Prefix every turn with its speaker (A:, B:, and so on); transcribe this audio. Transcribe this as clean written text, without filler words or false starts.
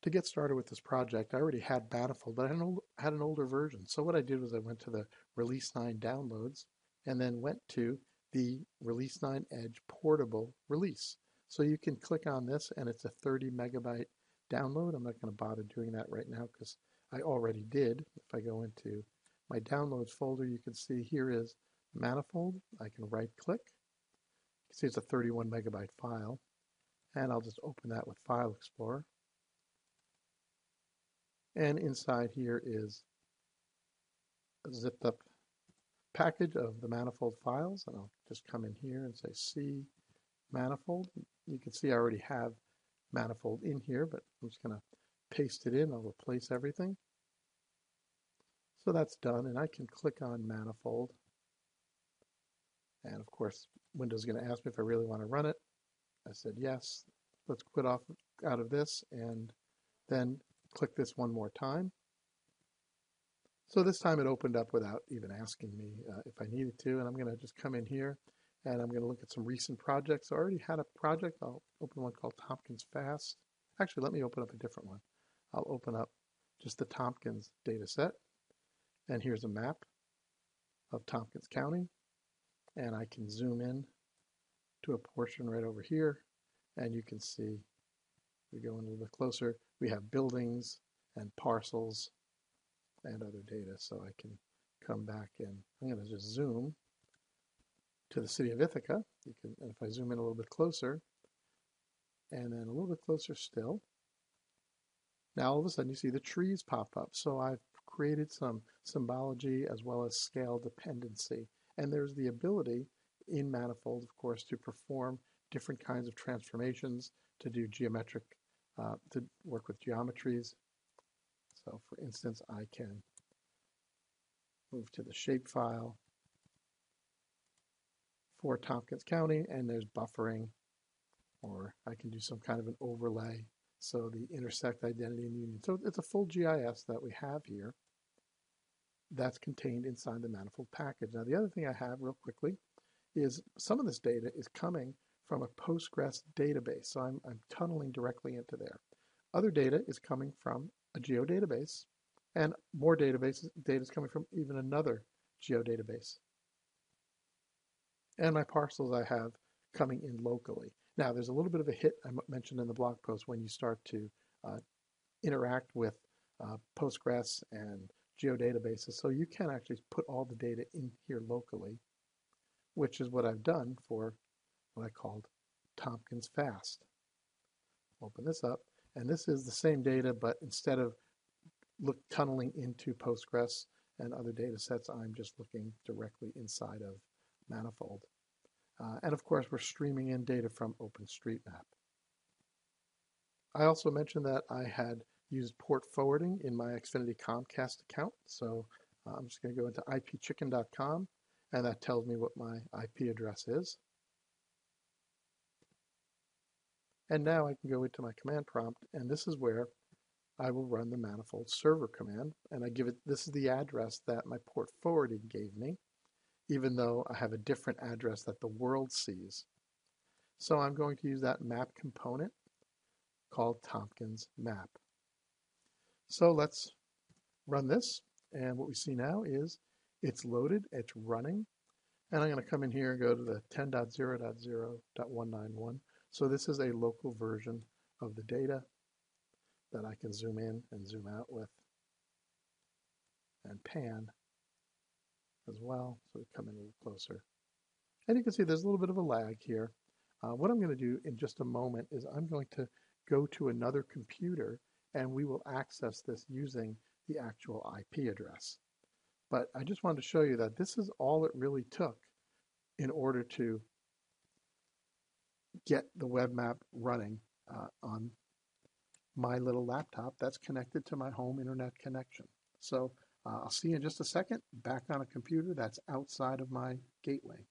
A: To get started with this project, I already had Manifold, but I had an older version. So what I did was I went to the Release 9 downloads and then went to the Release 9 Edge portable release. So you can click on this and it's a 30 megabyte download. I'm not going to bother doing that right now because I already did. If I go into my downloads folder, you can see here is Manifold. I can right click. You can see it's a 31 megabyte file, and I'll just open that with File Explorer. And inside here is a zipped up package of the Manifold files, and I'll just come in here and say C Manifold. You can see I already have Manifold in here, but I'm just going to paste it in. I'll replace everything. So that's done, and I can click on Manifold. And of course, Windows is going to ask me if I really want to run it. I said yes. Let's quit out of this and then click this one more time. So this time it opened up without even asking me if I needed to, and I'm going to just come in here and I'm going to look at some recent projects. I already had a project. I'll open one called Tompkins Fast. Actually, let me open up a different one. I'll open up just the Tompkins data set, and here's a map of Tompkins County, and I can zoom in to a portion right over here, and you can see, we go in a little bit closer, we have buildings and parcels and other data. So I can come back and I'm going to just zoom to the city of Ithaca. And if I zoom in a little bit closer, and then a little bit closer still, now all of a sudden you see the trees pop up. So I've created some symbology as well as scale dependency. And there's the ability in Manifold, of course, to perform different kinds of transformations, to do geometric, to work with geometries. So for instance, I can move to the shapefile for Tompkins County, and there's buffering, or I can do some kind of an overlay. So the intersect, identity, and union. So it's a full GIS that we have here that's contained inside the Manifold package. Now the other thing I have real quickly is some of this data is coming from a Postgres database. So I'm tunneling directly into there. Other data is coming from a geodatabase, and more data is coming from even another geodatabase. And my parcels I have coming in locally. Now there's a little bit of a hit I mentioned in the blog post when you start to interact with Postgres and geodatabases. So you can actually put all the data in here locally, which is what I've done for what I called Tompkins Fast. Open this up, and this is the same data, but instead of tunneling into Postgres and other data sets, I'm just looking directly inside of Manifold. And of course, we're streaming in data from OpenStreetMap. I also mentioned that I had used port forwarding in my Xfinity Comcast account. So I'm just going to go into ipchicken.com, and that tells me what my IP address is. And now I can go into my command prompt, and this is where I will run the Manifold server command, and I give it, this is the address that my port forwarding gave me, even though I have a different address that the world sees. So I'm going to use that map component called Tompkins Map. So let's run this, and what we see now is it's loaded, it's running, and I'm going to come in here and go to the 10.0.0.191. So this is a local version of the data that I can zoom in and zoom out with, and pan as well. So we come in a little closer. And you can see there's a little bit of a lag here. What I'm going to do in just a moment is I'm going to go to another computer and we will access this using the actual IP address. But I just wanted to show you that this is all it really took in order to get the web map running on my little laptop that's connected to my home internet connection. So I'll see you in just a second back on a computer that's outside of my gateway.